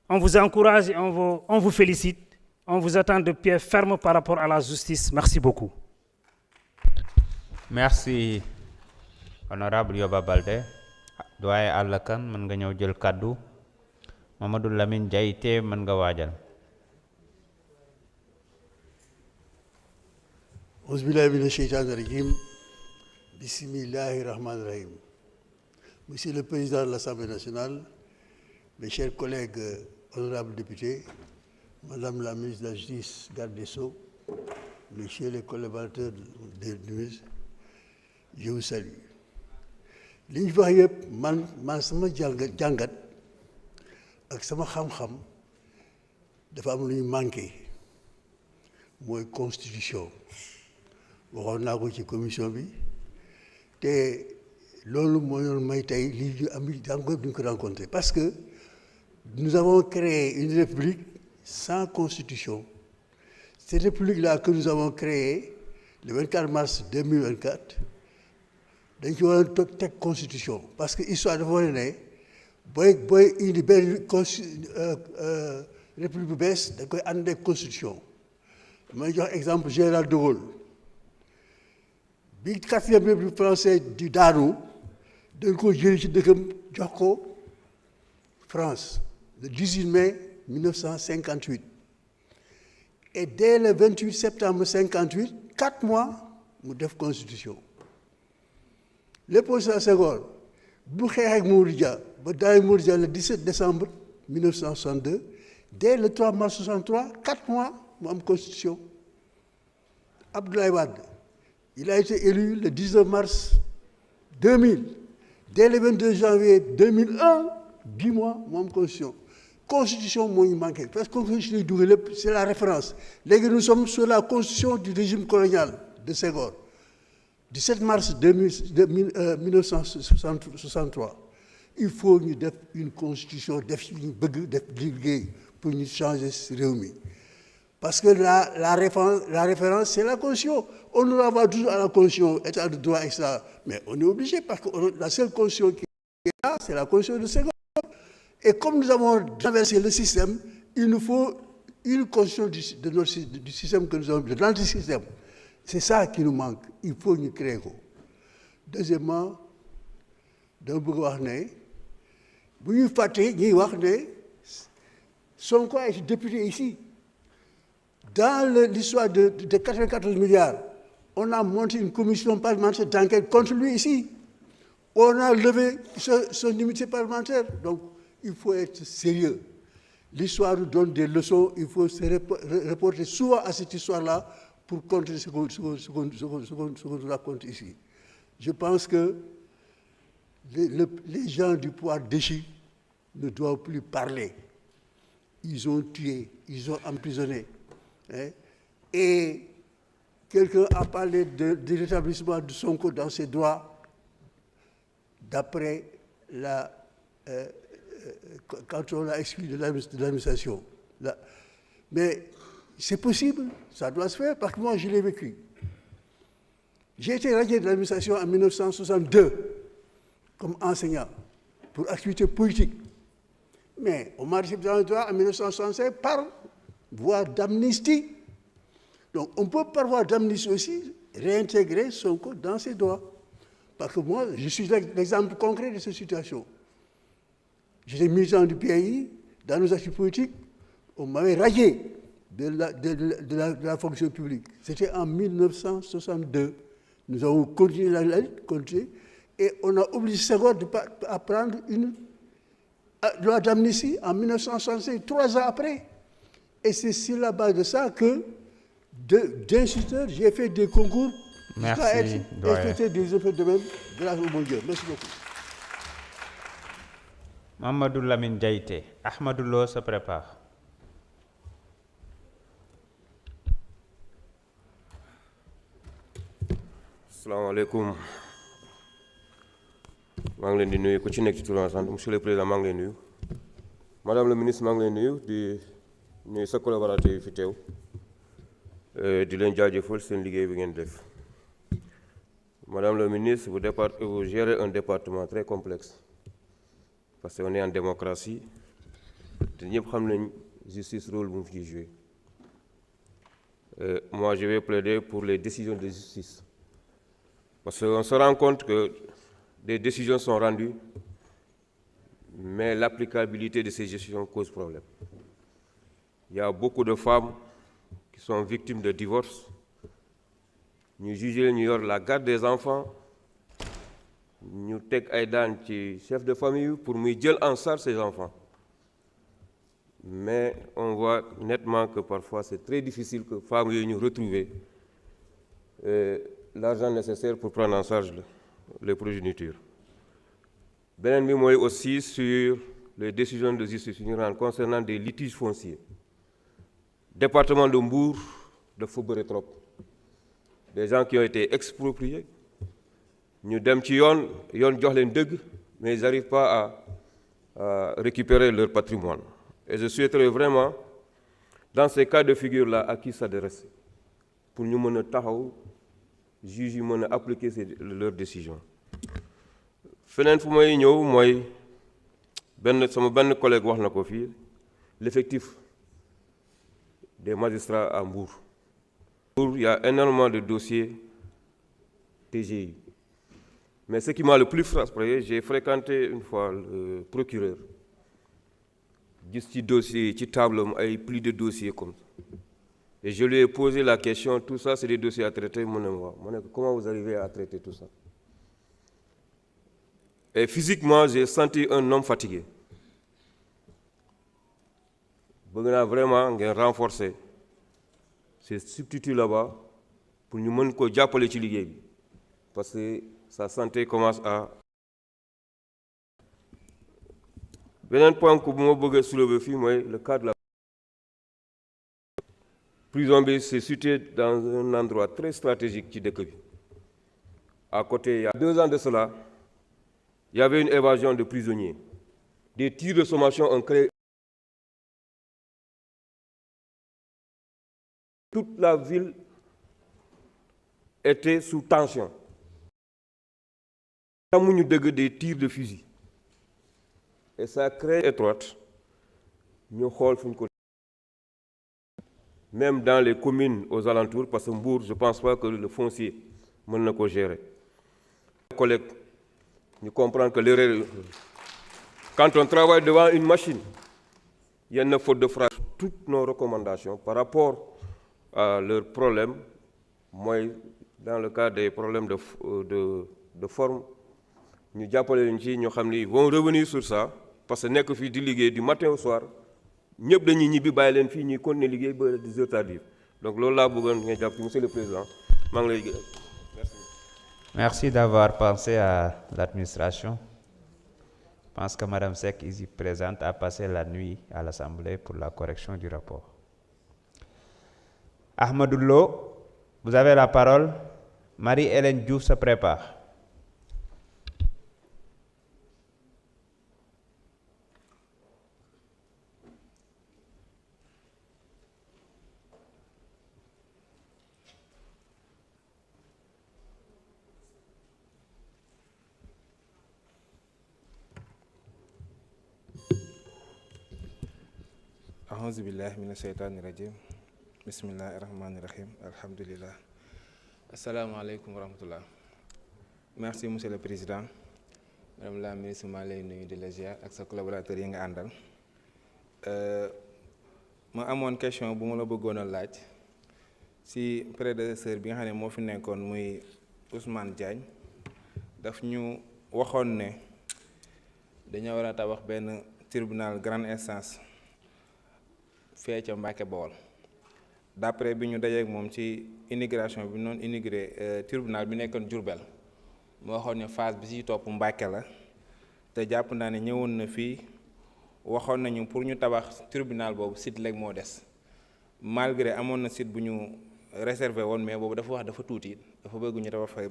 On vous encourage et on vous félicite. On vous attend de pied ferme par rapport à la justice. Merci beaucoup. Merci, honorable Yoba Baldé. Doyen Alla Kane mën nga ñëw jël kaddu. Mamadou Lamine Diaité mën nga waajal. Auzubillahi minash shaitanir rajim. Bismillahir rahmanir rahim. Monsieur le Président de l'Assemblée nationale, mes chers collègues honorables députés, Madame la ministre de la Justice, garde des Sceaux, messieurs les collaborateurs de ministre, je vous salue. li ñu wax yëpp man sama jàngat ak sama xam-xam dafa am lu ñu manqué mooy constitution waxoon naa ko ci commission bi te loolu moo doon may tey lii ñu am encore duñ ko rencontré parce que nous avons créé une république sans constitution. Cette république-là que nous avons créée le 24 mars 2024 dañ ci war a toog teg constitution parce que histoire dafa wane ne booy indi benn république bu bees da koy ànd ak constitution. may jox exemple général de Gaulle bi 4e république française di daanu dañ ko jëlee ci dëkkam jox ko France le 18 mai 1958 et dès le 28 septembre 58 4 mois mu def constitution. Léopold Sédar Senghor bu xeex ak Mamadou Dia ba daay Mamadou Dia le 17 décembre 1962 dès le 3 mars 63 4 mois mu am constitution. Abdoulaye Wade il a été élu le 19 mars 2000 dès le 22 janvier 2001 10 mois mu am constitution. Constitution moo ñu manqué parce que constitution yi dugal lépp c'est la référence léegi nous sommes sur la constitution du régime colonial de Senghor. 17 mars 1963 il faut ñu def une constitution def ñu bëgg def liggéey pour ñu changer réew mi parce que la référence c'est la constitution on nous renvoie toujours à la constitution état de droit etc. mais on est obligé parce que la seule constitution qui est là c'est la constitution de Senghor et comme nous avons renversé le système il nous faut une constitution du système que nous avons de l'antisystème. C'est ça qui nous manque. Il faut ñu créer ko. Deuxièmement, dama bëgg wax ne bu ñuy fàtte ñuy wax ne Sonko a été député ici. Dans l'histoire de 94 milliards, on a monté une commission parlementaire d'enquête contre lui ici. On a levé son immunité parlementaire. Donc, il faut être sérieux. L'histoire nous donne des leçons. Il faut se reporter souvent à cette histoire-là pour contrer ce qu'on nous raconte ici. Je pense que les gens du pouvoir déchu ne doivent plus parler. Ils ont tué, ils ont emprisonné. Hein? Et quelqu'un a parlé du rétablissement de Sonko dans ses droits d'après quand on l'a exclu de l'administration. Mais c'est possible, ça doit se faire, parce que moi je l'ai vécu. J'ai été radié de l'administration en 1962 comme enseignant pour activité politique. Mais on m'a récupéré dans le droit en 1965 par voie d'amnistie. Donc on peut par voie d'amnistie aussi réintégrer Sonko dans ses droits. Parce que moi, je suis l'exemple concret de cette situation. J'étais militant du PAI, dans nos activités politiques, on m'avait radié de la fonction publique. C'était en 1962. Nous avons continué la lutte, et on a obligé Senghor à prendre une loi d'amnistie en 1965, 3 ans après. Et c'est sur la base de ça que, d'instituteur, j'ai fait des concours. Merci. Et c'était des effets de même grâce au bon Dieu. Merci beaucoup. Mamadou Lamine Diaité. Ahmadou Lo se prépare. Asalaamaaleykum. maa ngi leen di nuyu ku ci nekk ci turam sant monsieur le président maa ngi leen nuyu madame le ministre maa ngi leen nuyu di nuyu sa collaborateur yi fi teew di leen jaajëfal seen liggéey bi ngeen def madame le ministre vous gérez un département très complexe parce qu'on est en démocratie te ñëpp xam nañ justice rôle bu mu fiy joué. Moi, je vais plaider pour les décisions de justice. Parce qu'on se rend compte que des décisions sont rendues, mais l'applicabilité de ces décisions cause problème. Il y a beaucoup de femmes qui sont victimes de divorce. Nous jugeons la garde des enfants, nous avons un chef de famille pour nous dire en charge ces enfants. Mais on voit nettement que parfois c'est très difficile que les femmes nous retrouvent l'argent nécessaire pour prendre en charge les progénitures. Benen bi mooy aussi sur les décisions de justice concernant des litiges fonciers. Département de Mbour, de Fouberé trop. Des gens qui ont été expropriés, ñu dem ci yoon jox leen dëgg, mais ils n'arrivent pas à récupérer leur patrimoine. Et je souhaiterais vraiment, dans ces cas de figure-là, à qui s'adresser pour nous mener taxaw juge yi mën a appliquer leurs décisions. Feneen fu may ñëw mooy sama benn collègue wax na ko fii l'effectif des magistrats à Mbour. Il y a énormément de dossiers TGI. Mais ce qui m'a le plus frappé, j'ai fréquenté une fois le procureur. Gis ci dossier ci table ay plus de dossiers comme ça. Et je lui ai posé la question, tout ça c'est des dossiers à traiter, comment vous arrivez à traiter tout ça? Et physiquement, j'ai senti un homme fatigué. Bëgg naa vraiment ngeen renforcer ces substituts là-bas pour ñu mën ko jàppale ci liggéey bi parce que sa santé commence à. Beneen point que bu ma bëgg a soulever fii mooy le cas de la prison bi c'est situé dans un endroit très stratégique ci dëkk bi. À côté, il y a 2 ans de cela, il y avait une évasion de prisonniers. Des tirs de sommation ont créé. Toute la ville était sous tension. Amuñu dëgg des tirs de fusil. Et ça crée étroite. Ñu xool fuñ ko. Même dans les communes aux alentours, parce que Mbour, je ne pense pas que le foncier mën na ko gérer. Les collègues, nous comprenons que l'erreur, quand on travaille devant une machine, il y a une faute de frappe. Toutes nos recommandations par rapport à leurs problèmes, moi, dans le cas des problèmes de forme, nous vont revenir sur ça, parce que nous sommes liggéey du matin au soir, nous sommes ñibbi bàyyi leen fii ñuy continuer liggéey ba 10 heures tardives. Donc loolu laa bëggoon nga jàpp monsieur le président maa ngi lay gërëm. Merci d'avoir pensé à l'administration. Je pense que Mme Seck, ici présente, a passé la nuit à l'Assemblée pour la correction du rapport. Ahmadoullo, vous avez la parole. Marie-Hélène Diouf se prépare. A'udhu billahi minash shaitani rajim. Bismillahirrahmanirrahim. Alhamdulillah. Assalamu alaikum wa rahmatullah. Merci monsieur le président. Madame la ministre, maa lay nuyu di la ziar ak sa collaborateurs yi nga àndal. Ma amoon question bu ma la bëggoon a laaj si prédécesseur bi nga xam ne moo fi nekkoon muy Ousmane Diagne daf ñu waxoon ne dañoo war a tabax benn tribunal grande instance fee ca Mbàkke Bawol. D'après bi ñu dajeek moom ci immigration bi noonu immigré tribunal bi nekkoon Diourbel moo waxoon ne phase bi ci topp Mbàkke la te jàpp naa ne ñëwoon na fii waxoon nañu pour ñu tabax tribunal boobu site léegi moo des malgré amoon na site bu ñu réservé woon mais boobu dafa wax dafa tuuti dafa bëgg ñu tabax fa